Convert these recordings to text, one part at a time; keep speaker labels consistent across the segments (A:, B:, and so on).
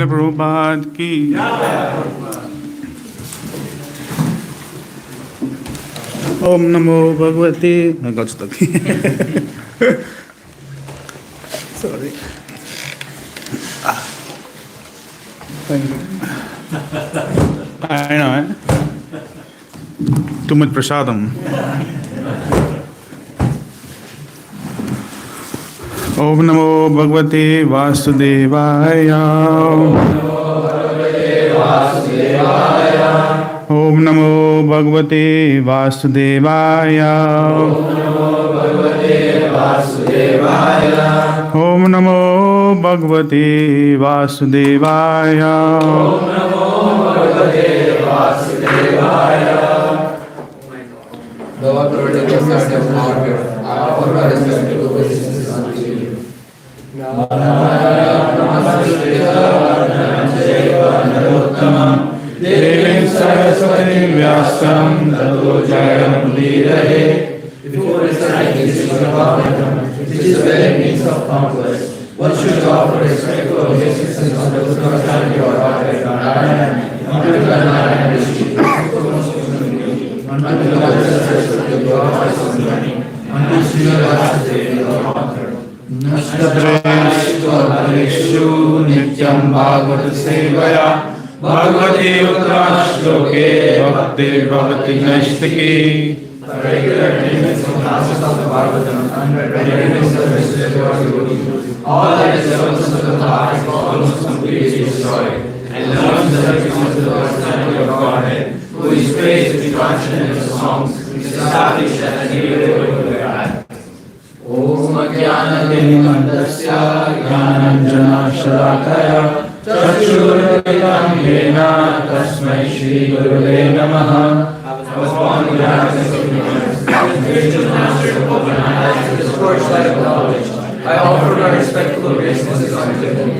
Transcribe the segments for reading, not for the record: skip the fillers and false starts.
A: Srila Prabhupada ki. Om Namo Bhagavate. I got stuck. Sorry. Thank you. I know, Too much prasadam. Om Namo Bhagavate Vasudevaya. Om Namo Bhagavate Vasudevaya. Om Namo Bhagavate Vasudevaya.
B: Lord, protect us from martyr. Our respectable witnesses unto you.
A: Devim Saraswati Vyasam Tato Jayam Udirahe.
B: Before reciting this Bhagavatam, which is very means of conquest, one should offer respectful obeisances on the personality of our Narayana, unto the Narayana Rishi, unto the Mother Saraswati of God's Son, unto Sri Vasudeva, the author.
A: Nastadreshu Nityam Bhagavata Sevaya Bhagavati Uttarashloke Bhakti Bhavati Naistiki.
B: Regular attainments of classes of the Bhagavatam and readiness of the all that is servants of the heart is almost completely destroyed, and learns the riches of the personality of Godhead, who is praised with transcendent songs, is established as an irrevocable God. Om Jnana-Tinandasya Jnana-Anjana-Shalakaya Chakshur-Militam Yena Tasmai Shri Gurave Namaha. Upon the darkness of ignorance, the spiritual master of open eyes, the torchlight of knowledge, I offer my respectful obeisances unto him.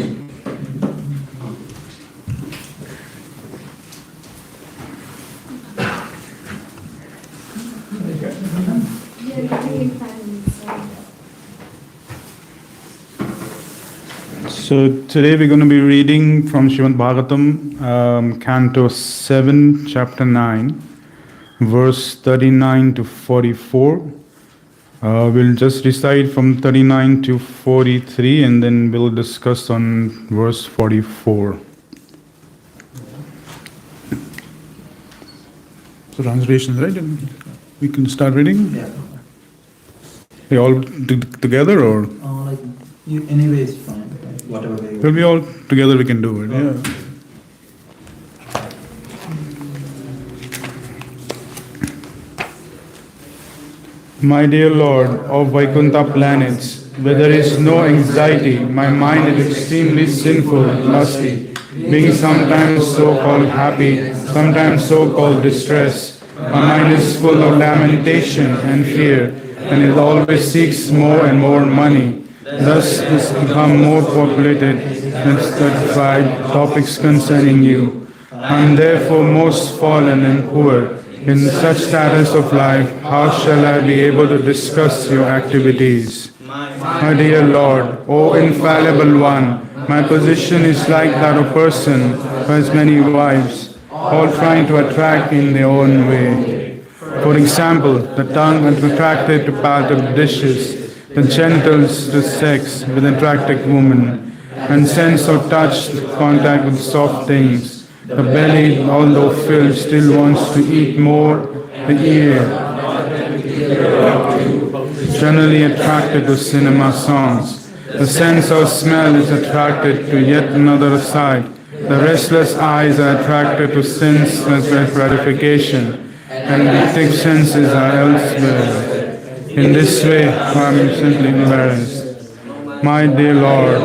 A: So today we're going to be reading from Srimad Bhagavatam, Canto 7, Chapter 9, verse 39 to 44. We'll just recite from 39 to 43 and then we'll discuss on verse 44. So translation, right? We can start reading?
C: Yeah.
A: We all together or?
C: Like you, anyway, it's fine. Whatever way.
A: We'll be all together, we can do it. Yeah. My dear Lord of Vaikuntha planets, where there is no anxiety, my mind is extremely sinful and lusty, being sometimes so-called happy, sometimes so-called distress. My mind is full of lamentation and fear, and it always seeks more and more money. Thus is become more populated than certified topics concerning you. I am therefore most fallen and poor. In such status of life, how shall I be able to discuss your activities? My dear Lord, O infallible one, my position is like that of a person who has many wives, all trying to attract in their own way. For example, the tongue is attracted to part of dishes, the genitals to sex with attractive women, and sense of touch contact with soft things. The belly, although filled, still wants to eat more. The ear, generally attracted to cinema songs. The sense of smell is attracted to yet another side. The restless eyes are attracted to senseless gratification, and the thick senses are elsewhere. In this way, I am simply embarrassed. My dear Lord,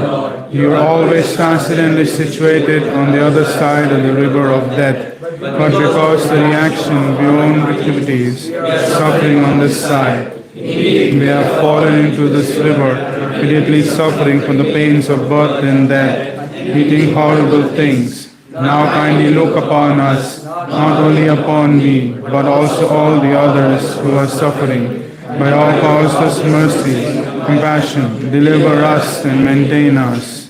A: you are always constantly situated on the other side of the river of death, but because the reaction of your own activities is suffering on this side, we have fallen into this river, immediately suffering from the pains of birth and death, eating horrible things. Now kindly look upon us, not only upon me, but also all the others who are suffering. By all causeless mercy, compassion, deliver us and maintain us.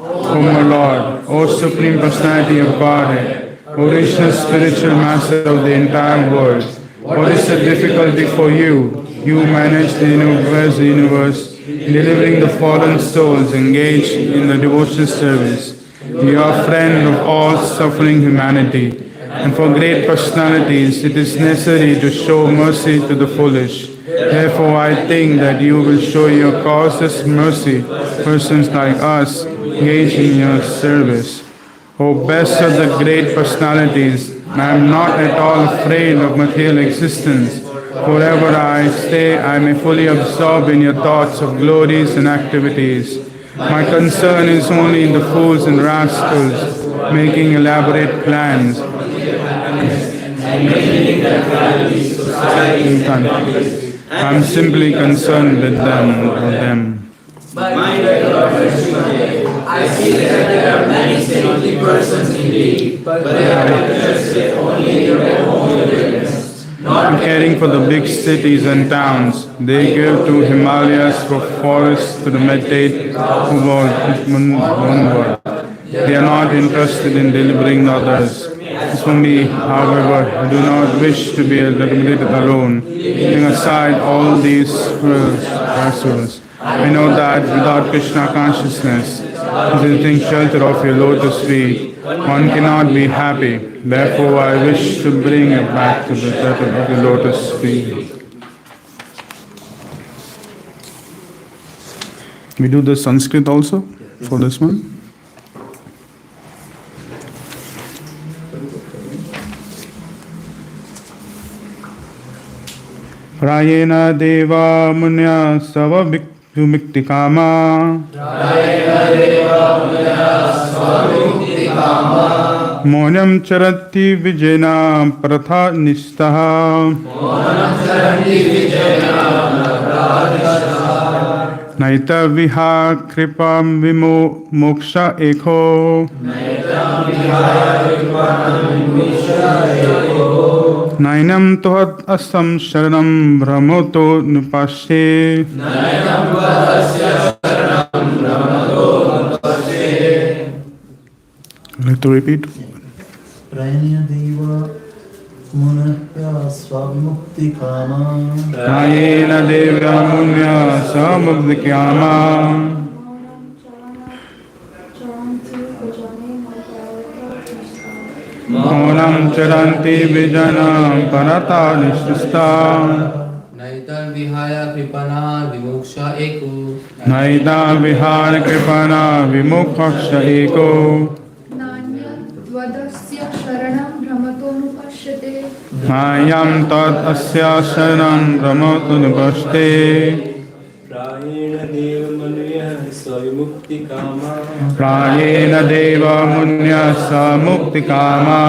A: O my Lord, O Supreme Personality of Godhead, original spiritual master of the entire world, what is the difficulty for you? You manage the universe, delivering the fallen souls engaged in the devotional service. You are friend of all suffering humanity, and for great personalities it is necessary to show mercy to the foolish. Therefore, I think that you will show your causeless mercy persons like us engaged in your service. O best of the great personalities, I am not at all afraid of material existence. Wherever I stay, I may fully absorb in your thoughts of glories and activities. My concern is only in the fools and rascals making elaborate plans. I am simply concerned with them.
B: My dear Lord Vishnu, I see that there are many saintly persons indeed, but they are interested only in their own deliverance. Not
A: caring for the big cities and towns, they give to Himalayas for forests to meditate about one. They are not interested in delivering others. As for me, however, I do not wish to be liberated alone. Leaving aside all these pursuits, I know that without Krishna consciousness, visiting shelter of your lotus feet, one cannot be happy. Therefore, I wish to bring it back to the shelter of the lotus feet. We do the Sanskrit also for this one. Prayena deva munya sava viktikama Monam charati vijena pratha nistaha Naita viha kripam vimo moksha eko Nainam tohat asam sharanam brahmoto nupashe I'd like to repeat.
C: Prayena deva munaya svamukti kama
A: Prayena deva munya samukti kama Monam charanti vijana parata nishtasta
D: Naita vihaya kripana vimoksha eko
A: Naida vihar kripana vimoksha eko
E: Nanyadvadasya sharanam brahmatonupashyate
A: Mayam tad asya sharanam brahmatunupashte
F: Prayena deva manuya svamukti kama
A: Prayena deva munya samukti kama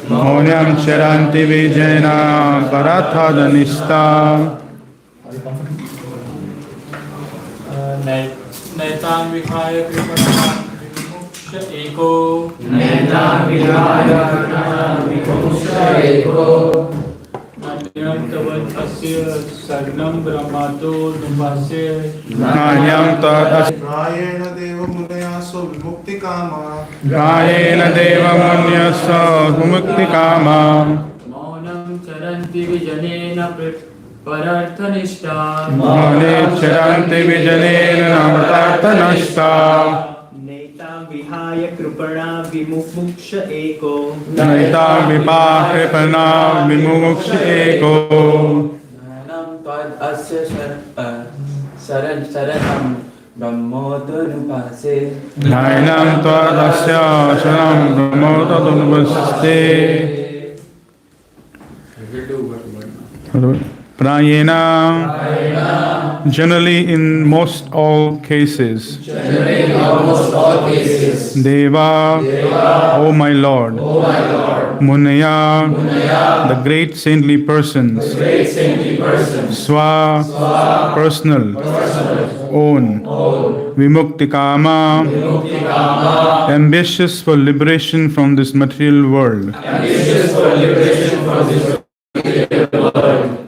A: Monyam charanti vijena parathadhanista
F: Naitam vihaya kripana vimoksha eko
B: Neta Vihaya Vimoksha Eko
F: Nanyam tavat asya sarnam brahmato nupasya
A: Mayam tad asya
G: Prayena deva munaya svamukti kama
A: Prayena deva munya samukti kama
F: Maunam charanti vijanena pararthanishta
A: Mone charanti vijanena namratarthanashta
H: Netam vihaya kripana vimoksha eko
A: Naita vipa kripana vimoksha eko
D: Nanam tad asya saranam brahmoto nupase
A: Nainam tadasya shanam brahmotadunvaste Prayena. Generally, in most all cases.
B: Generally, in almost all cases.
A: Deva, O my Lord. Munaya, the great saintly persons. Swa, personal. Own. Vimuktikama, ambitious for liberation from this material world.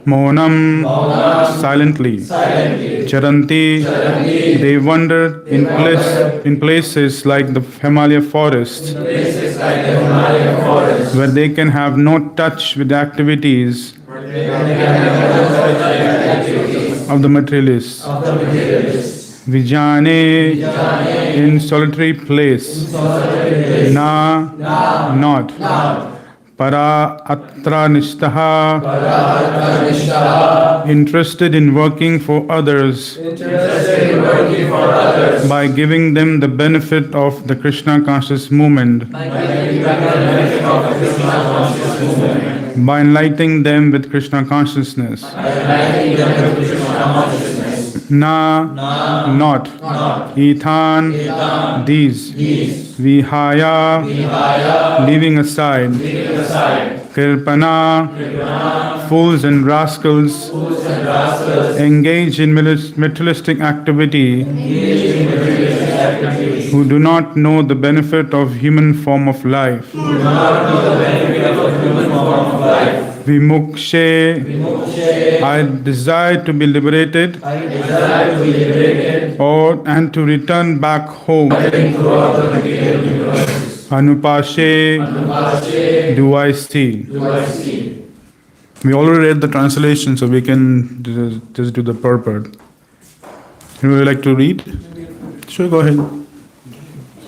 A: Maunam, silently. Charanti, they wander in places like the Himalaya forest, where they can have no touch with the activities of the materialists. Vijane, in solitary place. Na, not. Para atra nishtaha, interested in working for others by giving them the benefit of the Krishna conscious movement, by enlightening them with Krishna consciousness. Na, not. Ethan, these. Vihaya, leaving aside. Kirpana, fools and rascals, engage in materialistic activity, who do not know the benefit of human form of life. Vimukshe, I desire to be liberated, and to return back home. Anupashe, do I see? We already read the translation, so we can just do the purport. Would you like to read? Sure, go ahead.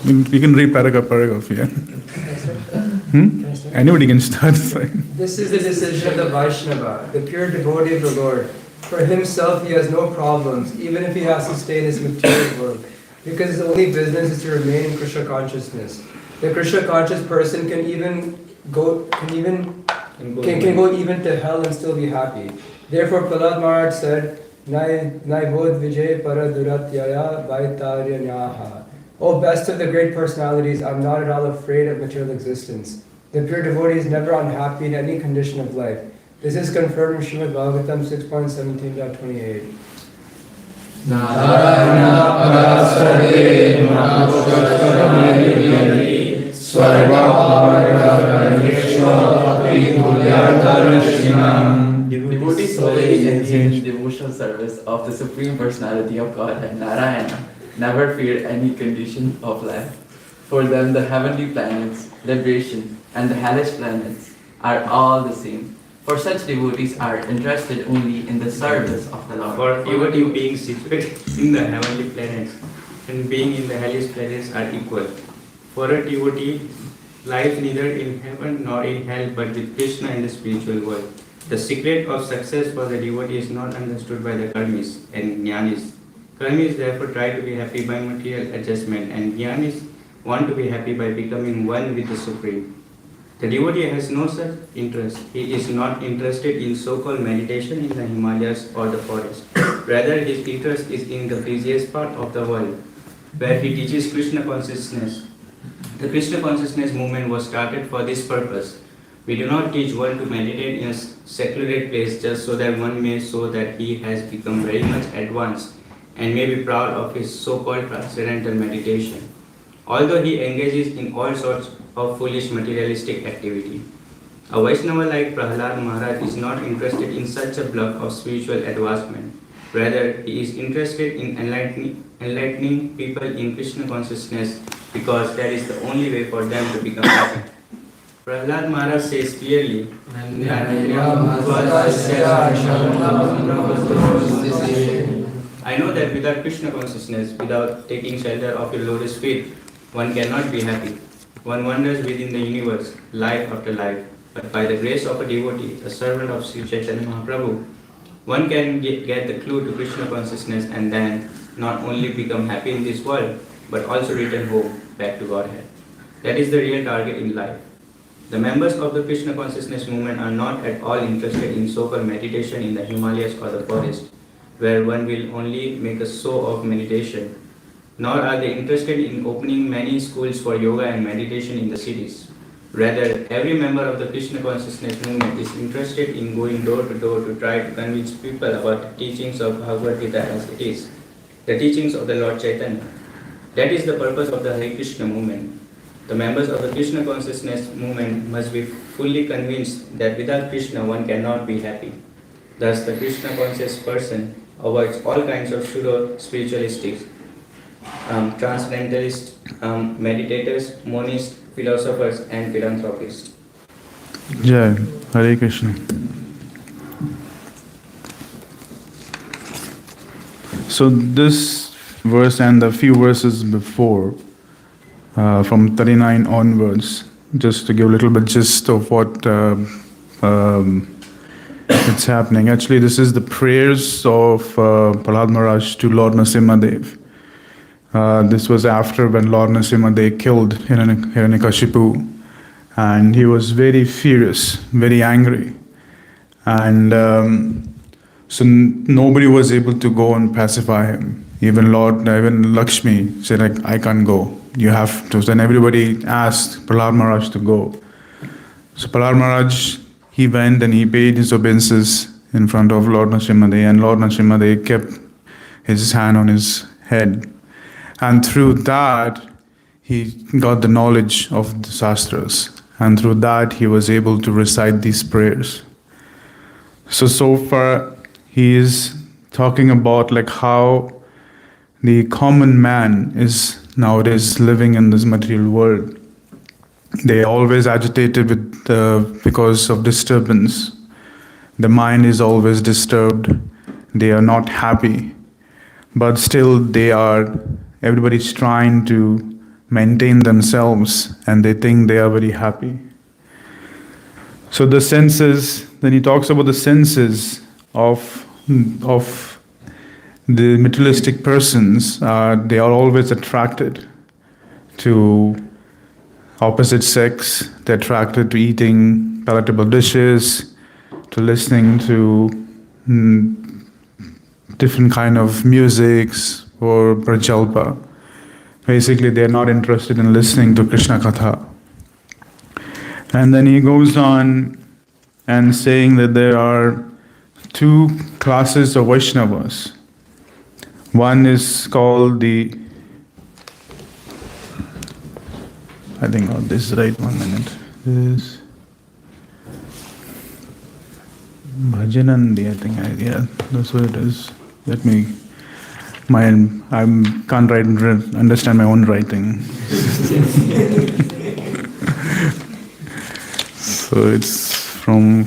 A: We can read paragraph here. Anybody can start.
I: This is the decision of the Vaishnava, the pure devotee of the Lord. For himself, he has no problems, even if he has to stay in this material world, because his only business is to remain in Krishna consciousness. The Krishna conscious person can go even to hell and still be happy. Therefore, Prahlad Maharaj said, Nai bodh vijay para duratyaya vaitarya nyaha. O best of the great personalities, I'm not at all afraid of material existence. The pure devotee is never unhappy in any condition of life. This is confirmed in Srimad Bhagavatam 6.17.28.
D: Devotees solely engaged in devotional service of the Supreme Personality of Godhead, Narayana, never fear any condition of life. For them, the heavenly planets, liberation, and the hellish planets are all the same. For such devotees are interested only in the service of the Lord.
J: For devotee being situated in the heavenly planets and being in the hellish planets are equal. For a devotee, lies neither in heaven nor in hell, but with Krishna in the spiritual world. The secret of success for the devotee is not understood by the karmis and jnanis. Karmis therefore try to be happy by material adjustment, and jnanis want to be happy by becoming one with the Supreme. The devotee has no such interest. He is not interested in so-called meditation in the Himalayas or the forest. Rather, his interest is in the busiest part of the world, where he teaches Krishna consciousness. The Krishna consciousness movement was started for this purpose. We do not teach one to meditate in a secluded place just so that one may show that he has become very much advanced and may be proud of his so-called transcendental meditation, although he engages in all sorts of foolish materialistic activity. A Vaishnava like Prahlad Maharaj is not interested in such a bluff of spiritual advancement. Rather, he is interested in enlightening people in Krishna consciousness, because that is the only way for them to become happy. Prahlad Maharaj says clearly, I know that without Krishna consciousness, without taking shelter of your lotus feet, one cannot be happy. One wanders within the universe, life after life. But by the grace of a devotee, a servant of Sri Chaitanya Mahaprabhu, one can get the clue to Krishna consciousness and then not only become happy in this world, but also return home, back to Godhead. That is the real target in life. The members of the Krishna consciousness movement are not at all interested in so-called meditation in the Himalayas or the forest, where one will only make a show of meditation. Nor are they interested in opening many schools for yoga and meditation in the cities. Rather, every member of the Krishna consciousness movement is interested in going door to door to try to convince people about the teachings of Bhagavad Gita as it is, the teachings of the Lord Chaitanya. That is the purpose of the Hare Krishna movement. The members of the Krishna consciousness movement must be fully convinced that without Krishna one cannot be happy. Thus, the Krishna conscious person avoids all kinds of pseudo spiritualistics, transcendentalists, meditators, monists, philosophers, and philanthropists.
A: Jai, Hare Krishna. So this verse and the few verses before, from 39 onwards, just to give a little bit gist of what it's happening. Actually, this is the prayers of Prahlad Maharaj to Lord Nrsimhadev. This was after when Lord Nrsimhadev killed Hiranyakashipu, and he was very furious, very angry, and so nobody was able to go and pacify him. Even Lakshmi said, like, I can't go. You have to. Then everybody asked Prahlad Maharaj to go. So Prahlad Maharaj, he went and he paid his obeisances in front of Lord Nrsimhadev, and Lord Nrsimhadev kept his hand on his head. And through that, he got the knowledge of the Shastras. And through that, he was able to recite these prayers. So far, he is talking about like how the common man is nowadays living in this material world. They are always agitated because of disturbance. The mind is always disturbed. They are not happy. But still everybody's trying to maintain themselves and they think they are very happy. So the senses, then he talks about the senses of the materialistic persons. They are always attracted to opposite sex. They're attracted to eating palatable dishes, to listening to different kind of musics or prajalpa. Basically, they're not interested in listening to Krishna Katha. And then he goes on and saying that there are two classes of Vaishnavas. One is called I think this is right, 1 minute. This Bhajanandi, I think, yeah, that's what it is. I can't understand my own writing. So it's from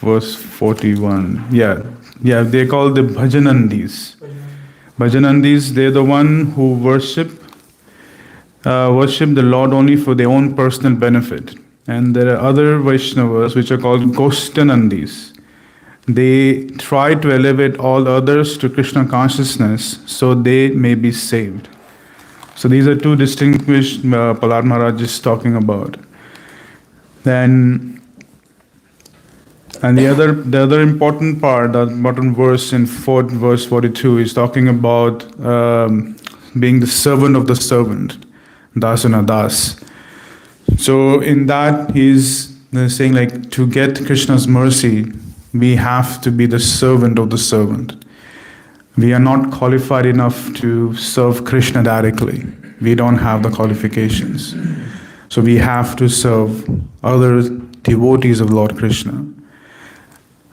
A: verse 41. Yeah, they're called the Bhajanandis. Bhajanandis, they're the one who worship the Lord only for their own personal benefit. And there are other Vaishnavas which are called Goshtanandis. They try to elevate all others to Krishna consciousness so they may be saved. So these are two distinguished Prahlad Maharaj is talking about. And the other important part, the important verse in verse 42 is talking about being the servant of the servant, dasana das. So in that he's saying like to get Krishna's mercy, we have to be the servant of the servant. We are not qualified enough to serve Krishna directly. We don't have the qualifications. So we have to serve other devotees of Lord Krishna.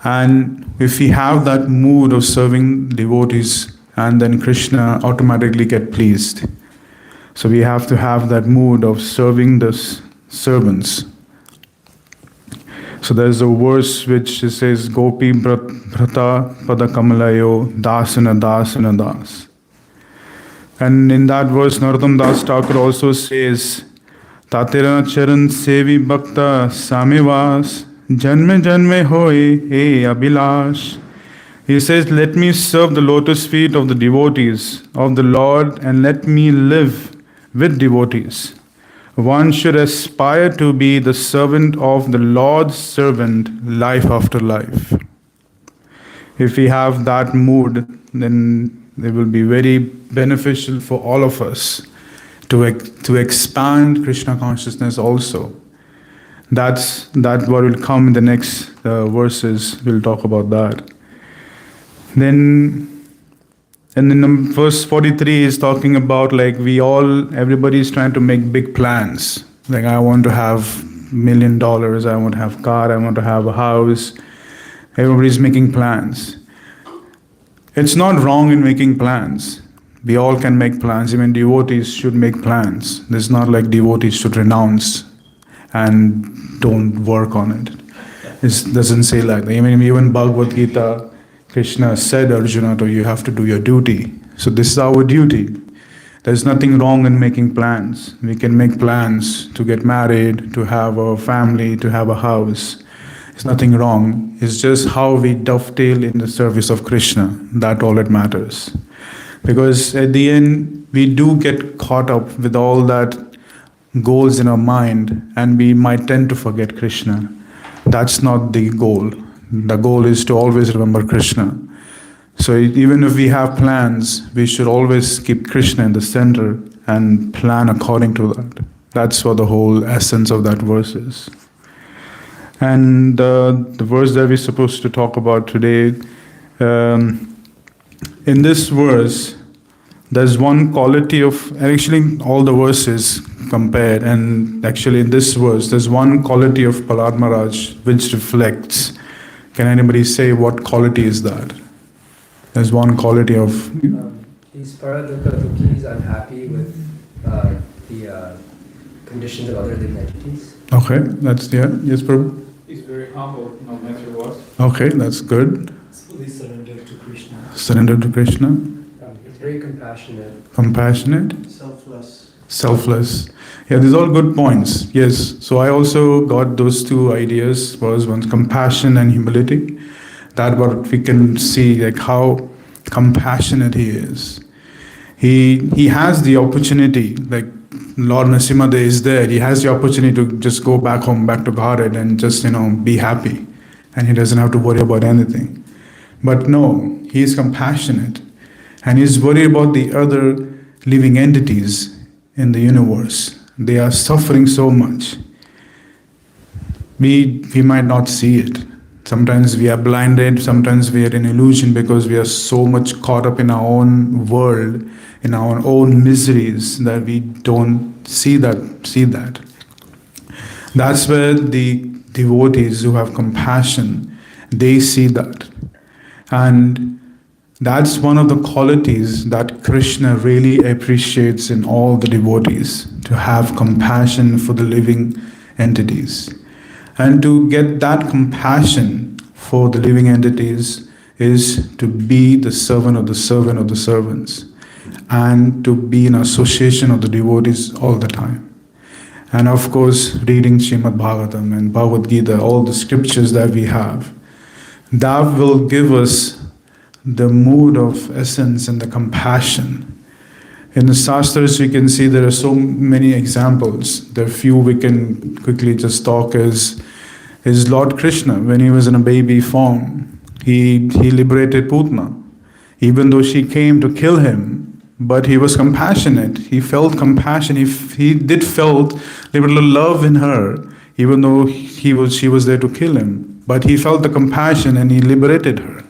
A: And if we have that mood of serving devotees, and then Krishna automatically get pleased. So we have to have that mood of serving the servants. So there's a verse which says, Gopi Brata Pada Kamalayo Dasana Dasana Das. And in that verse, Narottam Das Thakur also says, Tatera Charan Sevi Bhakta Samivas Janme Janme Hoy He Abhilash. He says, let me serve the lotus feet of the devotees of the Lord and let me live with devotees. One should aspire to be the servant of the Lord's servant life after life. If we have that mood, then it will be very beneficial for all of us to expand Krishna consciousness also. That's what will come in the next verses. We'll talk about that. Then, and in verse 43 is talking about like everybody is trying to make big plans. Like I want to have $1 million, I want to have a car, I want to have a house. Everybody's making plans. It's not wrong in making plans. We all can make plans. Even devotees should make plans. It's not like devotees should renounce and don't work on it. It doesn't say like that. Even Bhagavad Gita, Krishna said, Arjuna, you have to do your duty. So this is our duty. There's nothing wrong in making plans. We can make plans to get married, to have a family, to have a house. There's nothing wrong. It's just how we dovetail in the service of Krishna. That all it matters. Because at the end, we do get caught up with all that goals in our mind, and we might tend to forget Krishna. That's not the goal. The goal is to always remember Krishna. So even if we have plans, we should always keep Krishna in the center and plan according to that. That's what the whole essence of that verse is. And the verse that we're supposed to talk about today, in this verse, there's one quality of, actually all the verses compared, and actually in this verse, there's one quality of Prahlad Maharaj which reflects. Can anybody say what quality is that? There's one quality of...
I: He's Paradukha, he's unhappy with the conditions of other living entities.
A: Okay, that's there. Yes, Prabhu?
F: He's very humble, no matter what.
A: Okay, that's good.
C: Fully surrendered to Krishna.
A: Surrender to Krishna.
I: He's very compassionate.
A: Compassionate.
C: Selfless.
A: Selfless. Yeah, these are all good points. Yes. So I also got those two ideas. Was one compassion and humility. That what we can see, like how compassionate he is. He has the opportunity, like Lord Narasimha is there. He has the opportunity to just go back home, back to Bharat, and just be happy, and he doesn't have to worry about anything. But no, he is compassionate, and he's worried about the other living entities in the universe. They are suffering so much. We might not see it. Sometimes we are blinded, sometimes we are in illusion because we are so much caught up in our own world, in our own miseries, that we don't see that. That's where the devotees who have compassion, they see that. And that's one of the qualities that Krishna really appreciates in all the devotees, to have compassion for the living entities. And to get that compassion for the living entities is to be the servant of the servant of the servants, and to be in association of the devotees all the time. And of course, reading Srimad Bhagavatam and Bhagavad Gita, all the scriptures that we have, that will give us the mood of essence and the compassion. In the Shastras, we can see there are so many examples. There are few we can quickly just talk is Lord Krishna. When he was in a baby form, he liberated Putna. Even though she came to kill him, but he was compassionate. He felt compassion. He did felt a little love in her, even though she was there to kill him. But he felt the compassion and he liberated her.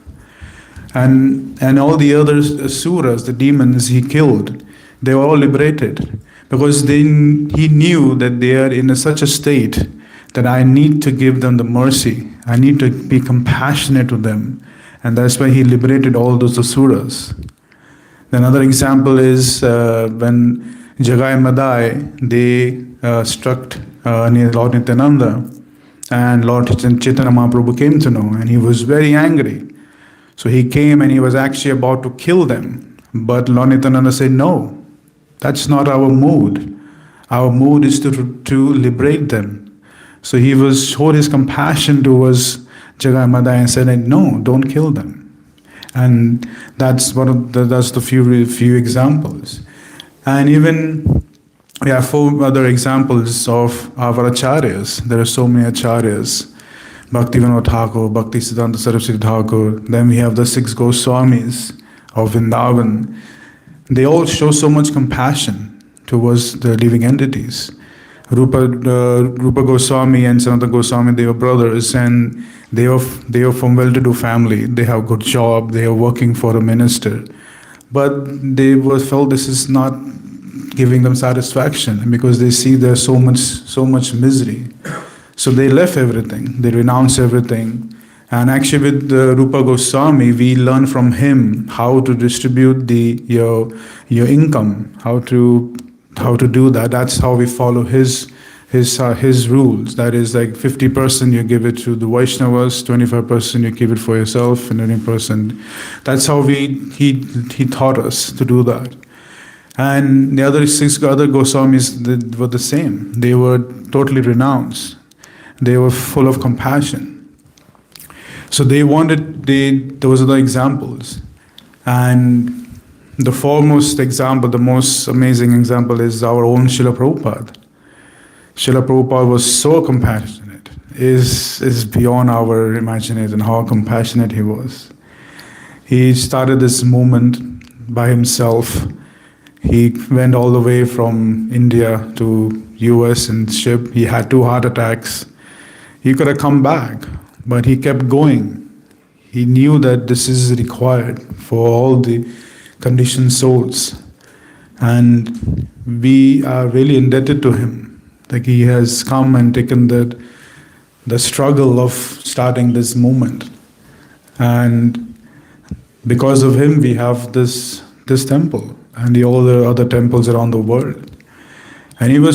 A: And all the other asuras, the demons he killed, they were all liberated, because he knew that they are in such a state that I need to give them the mercy. I need to be compassionate to them. And that's why he liberated all those asuras. Another example is when Jagai and Madai, they struck near Lord Nityananda, and Lord Chaitanya Mahaprabhu came to know, and he was very angry. So he came and he was actually about to kill them. But Lord Nityananda said, no, that's not our mood. Our mood is to liberate them. So he showed his compassion towards Jagai and Madai and said, no, don't kill them. And that's the few examples. And even we have 4 other examples of our acharyas. There are so many acharyas. Bhaktivinoda Thakur, Bhakti Siddhanta Saraswati Thakur. Then we have the 6 Goswamis of Vrindavan. They all show so much compassion towards the living entities. Rupa Goswami and Sanatana Goswami, they were brothers, and they were from well-to-do family. They have good job. They are working for a minister, but they felt this is not giving them satisfaction, because they see there's so much misery. So they left everything. They renounced everything, And actually, with Rupa Goswami, we learn from him how to distribute your income, how to do that. That's how we follow his rules. That is like 50% you give it to the Vaishnavas, 25% you keep it for yourself, and 20%. That's how he taught us to do that. And the other 6 other Goswamis were the same. They were totally renounced. They were full of compassion. So those are the examples. And the foremost example, the most amazing example is our own Srila Prabhupada. Srila Prabhupada was so compassionate. Is beyond our imagination how compassionate he was. He started this movement by himself. He went all the way from India to US in ship. He had 2 heart attacks. He could have come back, but he kept going. He knew that this is required for all the conditioned souls. And we are really indebted to him. Like he has come and taken the struggle of starting this movement. And because of him, we have this temple and all the other temples around the world. And when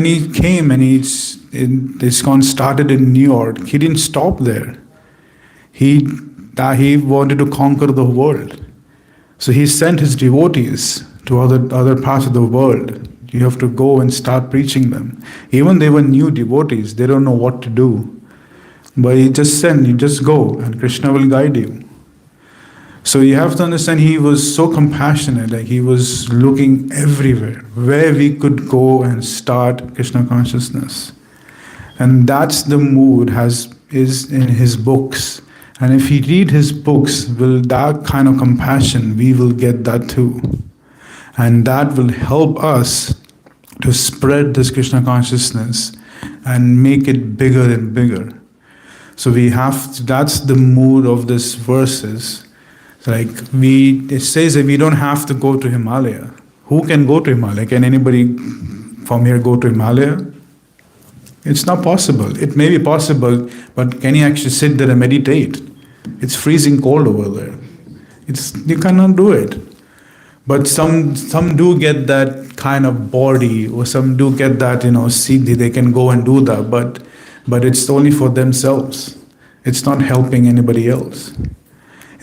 A: he came and ISKCON started in New York, he didn't stop there. He wanted to conquer the world. So he sent his devotees to other parts of the world. You have to go and start preaching them. Even they were new devotees, they don't know what to do. But he just sent, you just go and Krishna will guide you. So you have to understand he was so compassionate, like he was looking everywhere, where we could go and start Krishna consciousness. And that's the mood is in his books. And if we read his books, that kind of compassion, we will get that too. And that will help us to spread this Krishna consciousness and make it bigger and bigger. So that's the mood of these verses. It says that we don't have to go to Himalaya. Who can go to Himalaya? Can anybody from here go to Himalaya? It's not possible. It may be possible, but can you actually sit there and meditate? It's freezing cold over there. You cannot do it. But some do get that kind of body, or some do get that, siddhi, they can go and do that, but it's only for themselves. It's not helping anybody else.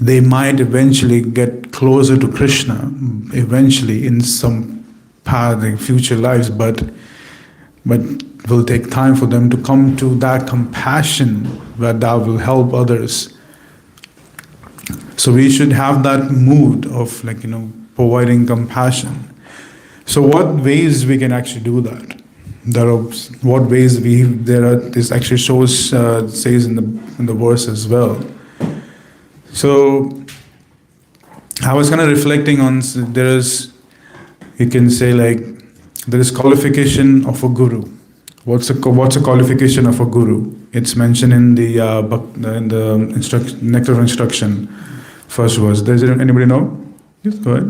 A: They might eventually get closer to Krishna, eventually in some path in future lives, but it will take time for them to come to that compassion that will help others. So we should have that mood of providing compassion. So what ways we can actually do that? What ways this actually says in the verse as well. So I was kind of reflecting on there is qualification of a guru. What's a qualification of a guru? It's mentioned in the Nectar of Instruction, first verse. Does anybody know? Yes, go ahead.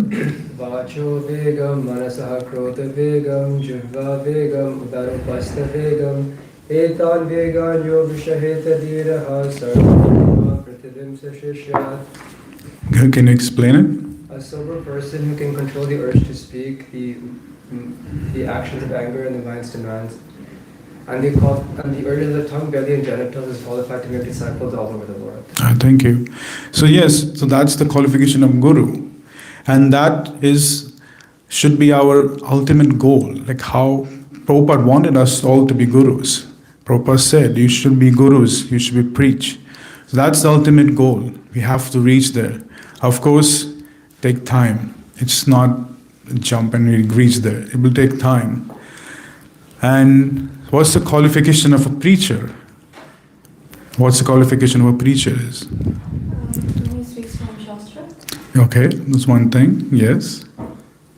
I: Vacho vegam manasah krota vegam jihva vegam udarupasta vegam etan vegan yo vishaheta dhiraha sarva pratidam sashishyat.
A: Can you explain it?
I: A sober person who can control the urge to speak, the actions of anger and the mind's demands, and the urges of the tongue, belly, and genitals is qualified to make disciples all over the world.
A: Thank you. So yes, so that's the qualification of guru. And that should be our ultimate goal, like how Prabhupada wanted us all to be gurus. Prabhupada said, you should be gurus, you should be preach. So that's the ultimate goal. We have to reach there. Of course, take time. It's not a jump and we reach there. It will take time. And what's the qualification of a preacher? What's the qualification of a preacher is?
E: He speaks from Shastra.
A: Okay, that's one thing, yes.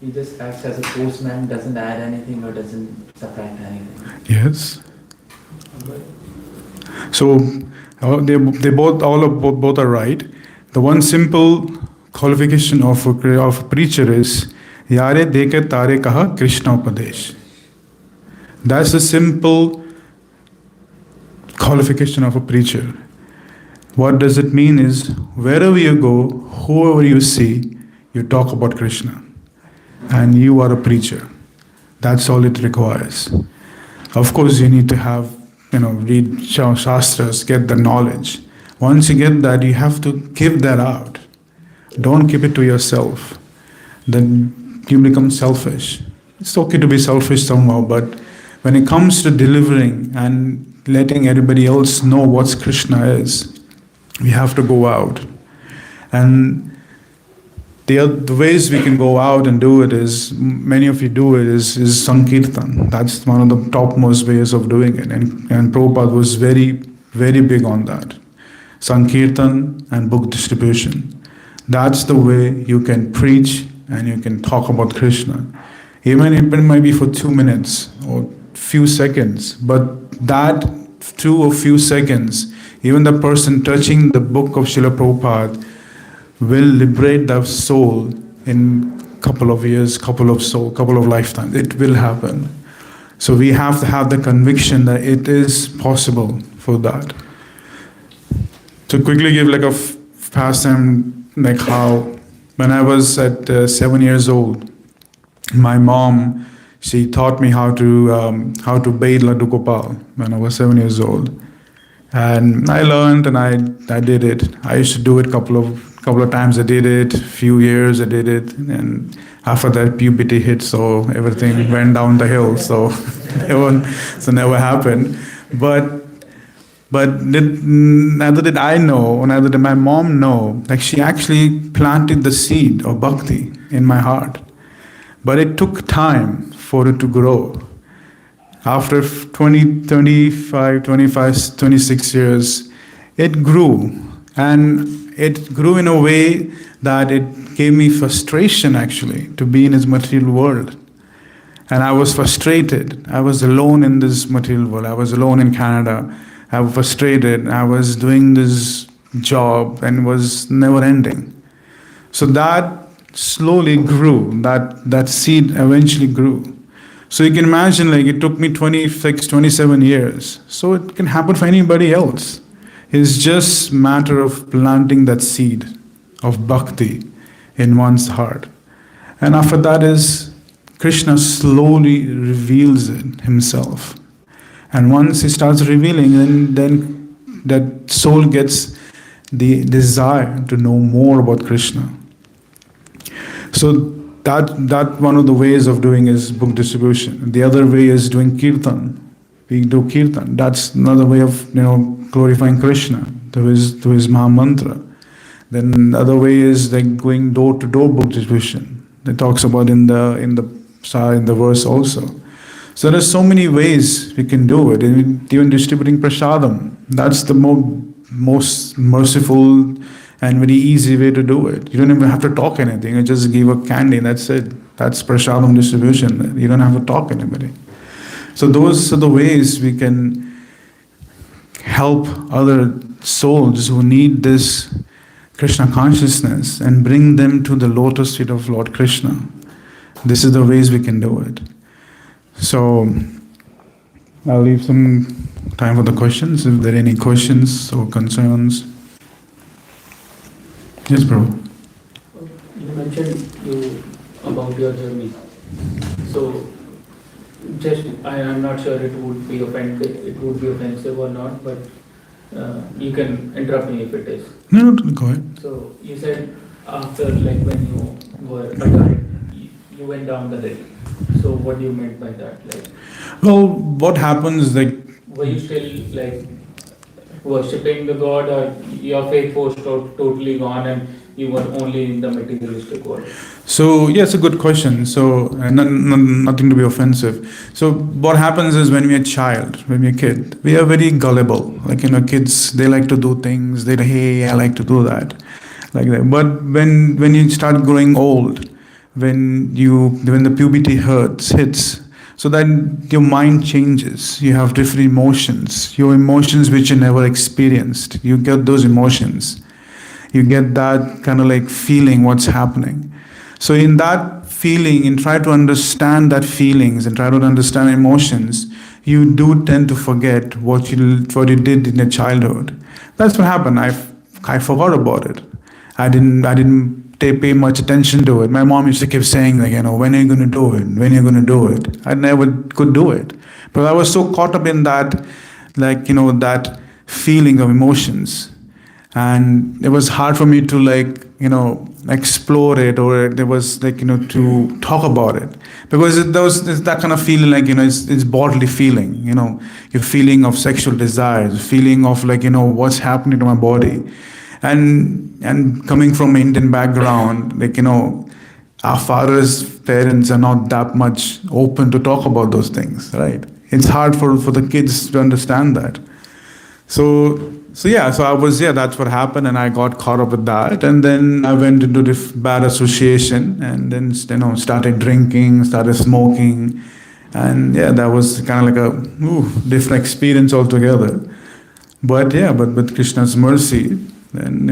D: He just acts as a postman, doesn't add anything or doesn't subtract anything.
A: Yes. So both are right. The one simple qualification of a preacher is Yare deke tare kaha Krishna upadesh. That's the simple qualification of a preacher. What does it mean is, wherever you go, whoever you see, you talk about Krishna. And you are a preacher. That's all it requires. Of course, you need to have, read Shastras, get the knowledge. Once you get that, you have to give that out. Don't keep it to yourself. Then you become selfish. It's okay to be selfish somehow, but when it comes to delivering and letting everybody else know what Krishna is, we have to go out. And the ways we can go out and do it is, many of you do it, is Sankirtan. That's one of the topmost ways of doing it. And Prabhupada was very, very big on that. Sankirtan and book distribution. That's the way you can preach and you can talk about Krishna. Even if it might be for 2 minutes or few seconds, but that 2 or few seconds, even the person touching the book of Srila Prabhupada will liberate the soul in couple of years, couple of lifetimes. It will happen. So we have to have the conviction that it is possible for that. To quickly give like a pastime, like how when I was at 7 years old, my mom, she taught me how to bathe Laddu Gopal when I was 7 years old, and I learned and I did it. I used to do it couple of times. I did it, few years I did it, and after that puberty hit, so everything went down the hill. So so never happened. But neither did I know, or neither did my mom know. Like, she actually planted the seed of bhakti in my heart. But it took time for it to grow. After 26 years, it grew. And it grew in a way that it gave me frustration, actually, to be in this material world. And I was frustrated. I was alone in this material world. I was alone in Canada. I was frustrated. I was doing this job and was never ending. So that slowly grew. That seed eventually grew. So you can imagine, like, it took me 26, 27 years. So it can happen for anybody else. It's just a matter of planting that seed of bhakti in one's heart. And after that is, Krishna slowly reveals it himself. And once he starts revealing, then that soul gets the desire to know more about Krishna. So that one of the ways of doing is book distribution. The other way is doing kirtan. We do kirtan. That's another way of glorifying Krishna through his Maha Mantra. Then the other way is like going door to door book distribution. It talks about in the verse also. So there's so many ways we can do it. Even distributing prasadam. That's the most merciful and very easy way to do it. You don't even have to talk anything. You just give a candy, that's it. That's prasadam distribution. You don't have to talk anybody. So those are the ways we can help other souls who need this Krishna consciousness and bring them to the lotus feet of Lord Krishna. This is the ways we can do it. So I'll leave some time for the questions, if there are any questions or concerns. Yes, bro.
F: You mentioned about your journey. So, I am not sure it would be offensive or not, but you can interrupt me if it is.
A: No, go ahead.
F: So you said after, like, when you were adult, you went down the hill. So what do you meant by that? Like,
A: well, what happens, like,
F: were you still like worshipping the god, or your faith was totally gone and you were only in the materialistic world?
A: So, yeah, it's a good question. So, nothing to be offensive. So, what happens is when we're a child, when we're a kid, we are very gullible. Like, kids, they like to do things. They say, hey, I like to do that. Like that. But when you start growing old, when the puberty hits, so then your mind changes. You have different emotions. Your emotions which you never experienced. You get those emotions. You get that kind of like feeling what's happening. So in that feeling, and try to understand that feelings and try to understand emotions, you do tend to forget what you did in your childhood. That's what happened. I forgot about it. I didn't pay much attention to it. My mom used to keep saying, like, when are you going to do it? When are you going to do it? I never could do it. But I was so caught up in that, that feeling of emotions. And it was hard for me to, explore it, or it was to talk about it. Because it's that kind of feeling, it's bodily feeling, your feeling of sexual desires, feeling of what's happening to my body. And coming from an Indian background, our father's parents are not that much open to talk about those things, right? It's hard for the kids to understand that. So that's what happened, and I got caught up with that, and then I went into this bad association, and then started drinking, started smoking, and that was kind of like a different experience altogether. But with Krishna's mercy, then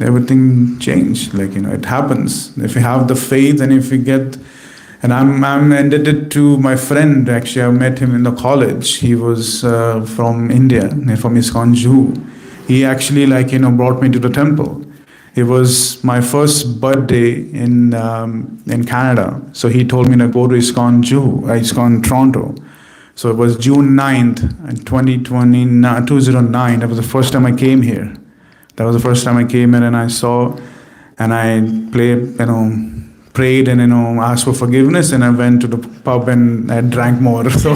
A: everything changed. It happens if you have the faith, and if you get. And I'm indebted to my friend. Actually, I met him in the college. He was from India, from ISKCON Jew. He actually brought me to the temple. It was my first birthday in Canada. So he told me to go to ISKCON Toronto. So it was June 9th, 2009. That was the first time I came here. That was the first time I came in, and I saw, and I prayed and asked for forgiveness, and I went to the pub and I drank more. So,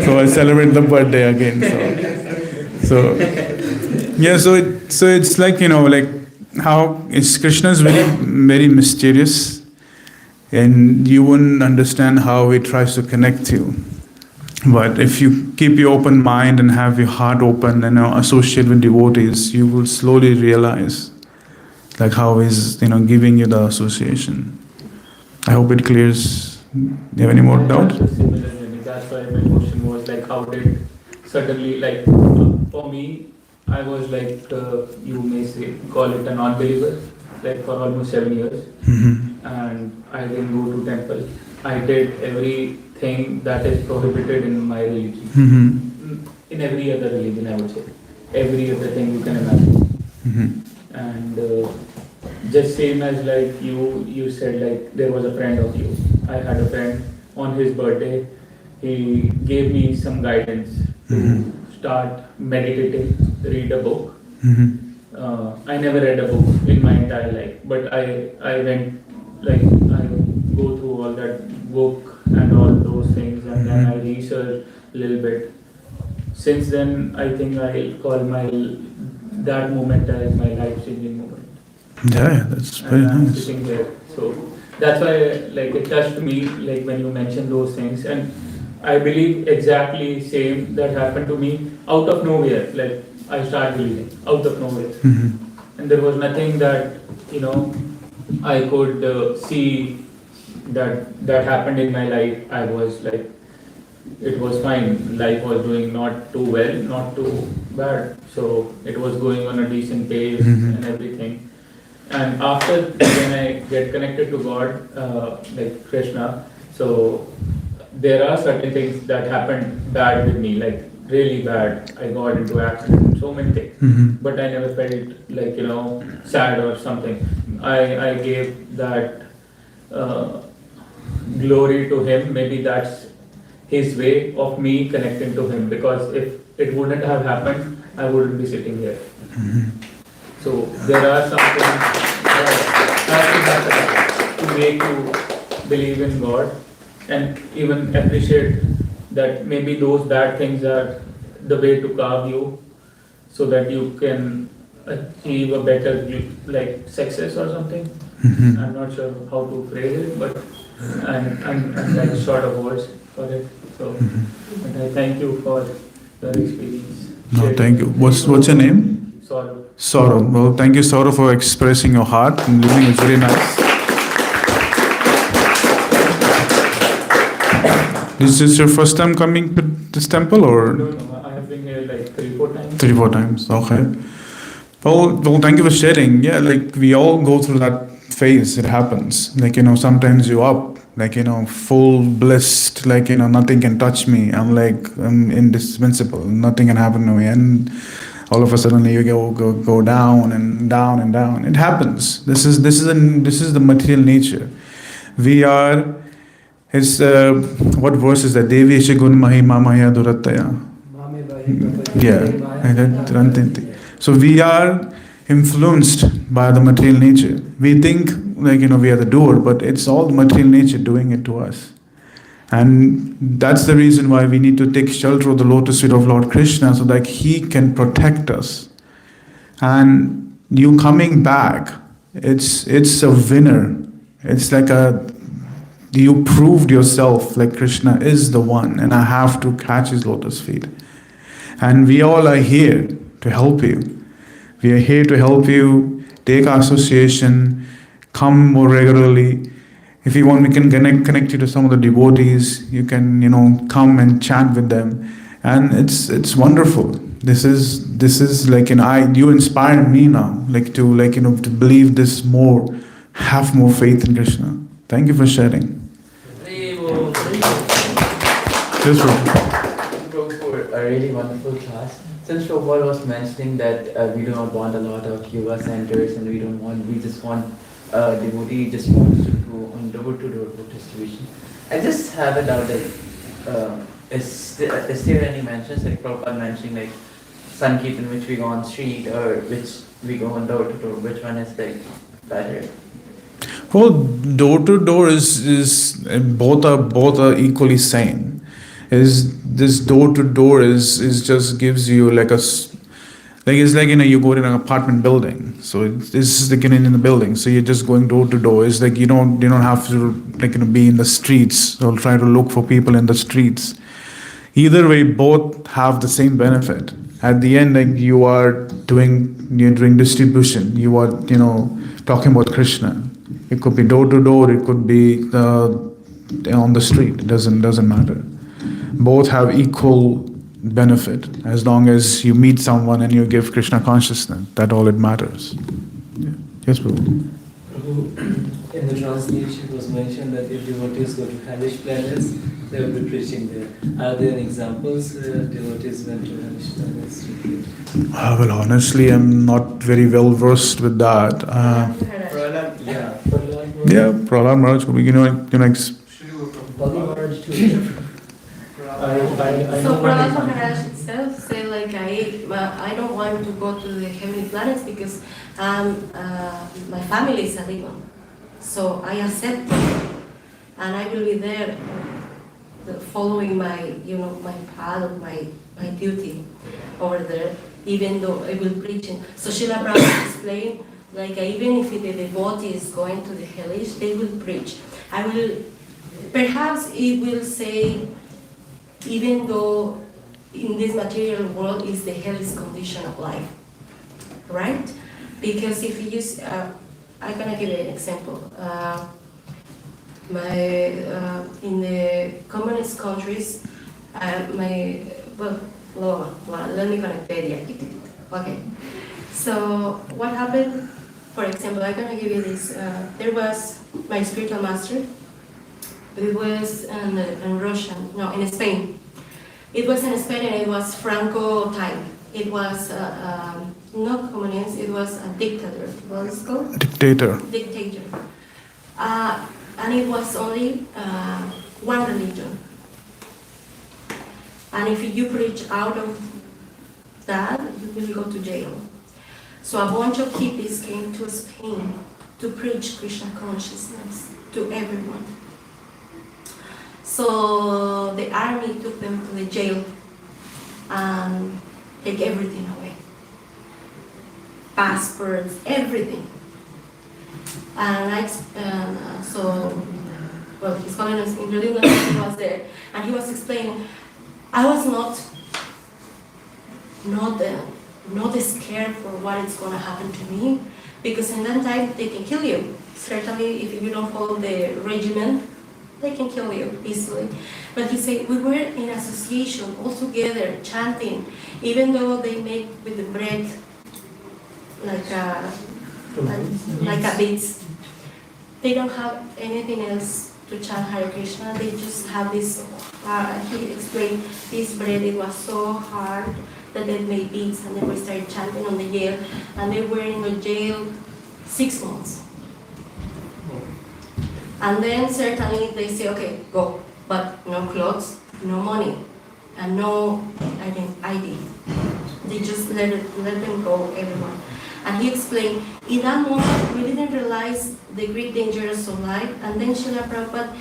A: so I celebrated the birthday again. So it's how Krishna is very, very mysterious, and you wouldn't understand how he tries to connect you. But if you keep your open mind and have your heart open and associate with devotees, you will slowly realize how he's giving you the association. I hope it clears. Do you have any more doubt?
F: That's why my question was how did suddenly for me, I was you may say call it a non-believer for almost 7 years, and I didn't go to temple. I did everything that is prohibited in my religion. In every other religion, I would say. Every other thing you can imagine. And just same as you said, there was a friend of you. I had a friend on his birthday. He gave me some guidance to start meditating, read a book. I never read a book in my entire life, but I went I go through all that book and all those things, and then I researched a little bit. Since then, I think I call that moment as my life-changing moment.
A: Yeah, that's very
F: I'm
A: nice.
F: sitting there, so that's why it touched me when you mentioned those things, and I believe exactly same that happened to me out of nowhere. I started believing out of nowhere, and there was nothing that I could see that happened in my life. I was it was fine. Life was doing not too well, not too bad. So it was going on a decent pace and everything. And after when I get connected to God, like Krishna, so there are certain things that happened bad with me, really bad. I got into accident, so many things. But I never felt sad or something. I gave that glory to him. Maybe that's his way of me connecting to him, because if it wouldn't have happened, I wouldn't be sitting here. So there are some things that to make you believe in God and even appreciate that maybe those bad things are the way to carve you so that you can achieve a better success or something. I'm not sure how to phrase it, but I'm short of words for it. So but I thank you for your experience.
A: No, thank you. What's your name?
F: Sorrow.
A: Saurav. Well, thank you, Saurav, for expressing your heart and living. It's very nice. Is this your first time coming to this temple, or?
F: No, I have been here 3-4 times.
A: 3-4 times, okay. Well, thank you for sharing. Yeah, we all go through that phase. It happens. Sometimes you're up, full blissed, nothing can touch me. I'm indispensable. Nothing can happen to me. And all of a sudden you go down and down and down. It happens. This is the material nature. We are. It's what verse is that? Devi Shigun Mahima Maya Durataya. Yeah. So we are influenced by the material nature. We think like we are the doer, but it's all the material nature doing it to us. And that's the reason why we need to take shelter of the lotus feet of Lord Krishna so that He can protect us. And you coming back, it's a winner. It's like you proved yourself like Krishna is the one and I have to catch His lotus feet. And we all are here to help you. We are here to help you take our association, come more regularly. If you want, we can connect you to some of the devotees. You can, come and chant with them, and it's wonderful. This is like you inspire me now, to believe this more, have more faith in Krishna. Thank you for sharing. Yes,
D: Prabhu, for a really wonderful class. Since Prabhupada was mentioning that we do not want a lot of yoga centers and we just want devotee just wants to go on door-to-door book distribution. I just have a doubt that is there any mentions like Prabhupada mentioning like Sankirtan which we go on street or which we go on door-to-door, which one is like better?
A: Well, door to door is both are equally same. Is this door to door is just gives you it's like you go in an apartment building, so this is like in the building, so you're just going door to door. It's like you don't have to be in the streets or try to look for people in the streets. Either way, both have the same benefit. At the end, you're doing distribution. You are talking about Krishna. It could be door to door. It could be on the street. It doesn't matter. Both have equal benefit as long as you meet someone and you give Krishna consciousness. That all it matters. Yeah. Yes, Prabhu.
C: Prabhu, in the translation it was mentioned that if devotees go to hellish planets, they will be preaching there. Are there any examples where devotees went to hellish planets to preach?
A: Well, honestly, I'm not very well versed with that. Prahlad Maharaj,
C: Bali Maharaj too.
E: So Prahlad Maharaj itself said I don't want to go to the heavenly planets because my family is a demon. So I accept it and I will be there following my my path of my duty over there, even though I will preach. So Srila Prabhupada explained even if the devotee is going to the hellish, they will preach. Perhaps it will say, even though in this material world is the hellish condition of life, right? Because if you use, I'm gonna give you an example. In the communist countries, let me connect the idea. Okay. So what happened? For example, I'm gonna give you this. There was my spiritual master. It was in Russia, no, in Spain. It was in Spain and it was Franco time. It was not communist, it was a dictator. What is it called?
A: Dictator.
E: Dictator. And it was only one religion. And if you preach out of that, you will go to jail. So a bunch of hippies came to Spain to preach Krishna consciousness to everyone. So the army took them to the jail and take everything away. Passports, everything. And His Holiness he was there, and he was explaining, I was not scared for what is going to happen to me, because in that time they can kill you. Certainly, if you don't follow the regimen, they can kill you easily. But he said, we were in association, all together, chanting, even though they make with the bread like a beads. They don't have anything else to chant Hare Krishna. They just have this, he explained, this bread, it was so hard that they made beads and they were started chanting on the jail, and they were in the jail 6 months. And then certainly they say, okay, go, but no clothes, no money, and no ID. They just let them go, everyone. And he explained, in that moment, we didn't realize the great dangers of life. And then Srila Prabhupada,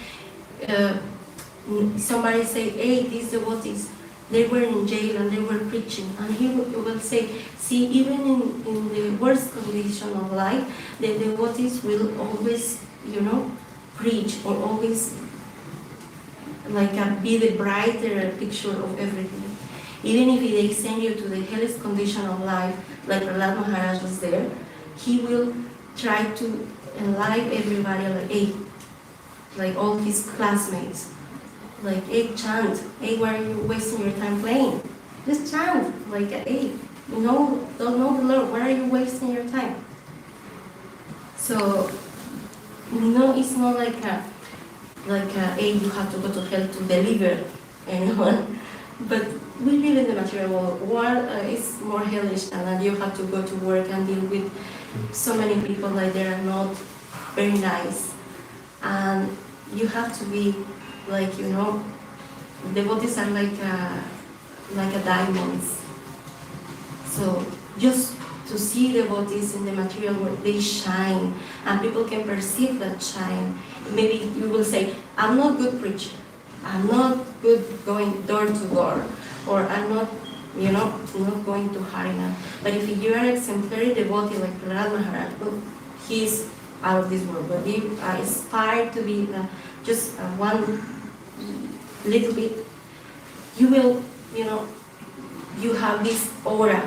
E: somebody say, hey, these devotees, they were in jail and they were preaching. And he will say, see, even in the worst condition of life, the devotees will always, preach, or always be the brighter picture of everything. Even if they send you to the hellish condition of life, like Prahlad Maharaj was there, he will try to enliven everybody, like all his classmates. Hey, chant. Hey, why are you wasting your time playing? Just chant. Hey, don't know the Lord. Why are you wasting your time? So, it's not hey, you have to go to hell to deliver anyone. But we live in the material world. War is more hellish, and you have to go to work and deal with so many people that they are not very nice. And you have to be devotees are like a diamonds. So just to see devotees in the material world, they shine, and people can perceive that shine. Maybe you will say, I'm not good preacher, I'm not good going door to door, or I'm not, not going to Harina. But if you are an exemplary devotee like Prahlad Maharaj, well, he's out of this world, but you are inspired to be just one little bit, you will, you have this aura,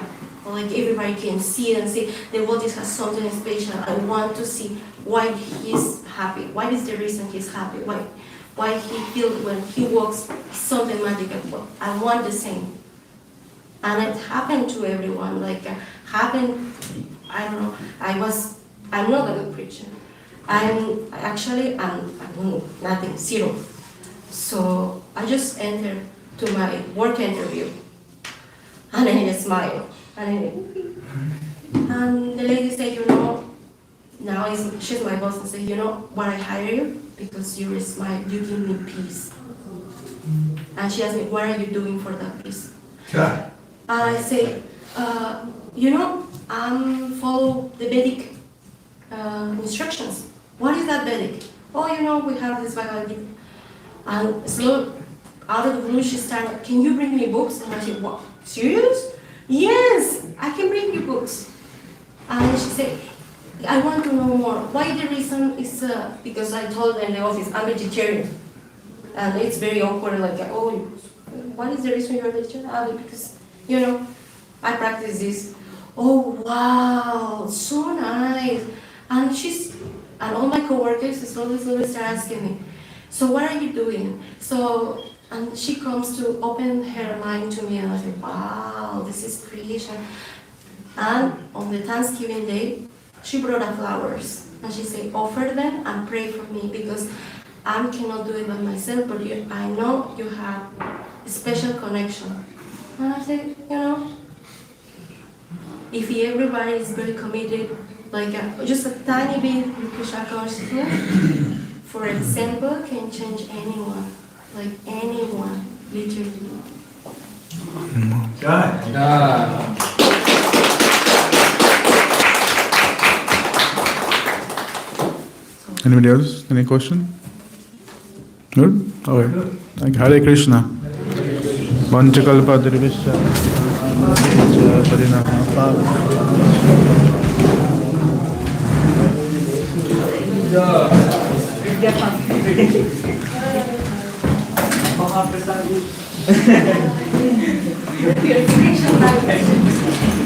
E: everybody can see it and say, the devotee has something special. I want to see why he's happy. What is the reason he's happy? Why he feels when he walks something magical. I want the same. And it happened to everyone. I don't know. I'm not a good preacher. I'm nothing, zero. So I just entered to my work interview, and I smile, and the lady said, now she's my boss, and said, why I hire you? Because you smile, you give me peace. And she asked me, what are you doing for that peace? Yeah. And I say, follow the Vedic instructions. What is that Vedic? Oh, we have this Bhagavad Gita. And slowly, out of the blue, she started, can you bring me books? And I said, what, serious? Yes, I can bring you books. And she said, I want to know more. Why the reason is, because I told her in the office, I'm vegetarian. And it's very awkward, what is the reason you're vegetarian? Because, I practice this. Oh, wow, so nice. And all my coworkers slowly start asking me, so what are you doing? And she comes to open her mind to me, and I say, wow, this is creation. And on the Thanksgiving Day, she brought us flowers, and she said, offer them and pray for me, because I cannot do it by myself, but I know you have a special connection. And I said, if everybody is very committed, just a tiny bit of Krishna consciousness, for example, can change anyone, anyone, literally.
A: Anybody else? Any question? Good? Okay. Hare Krishna. Vanchakalpa Dirvishya.
E: Purification.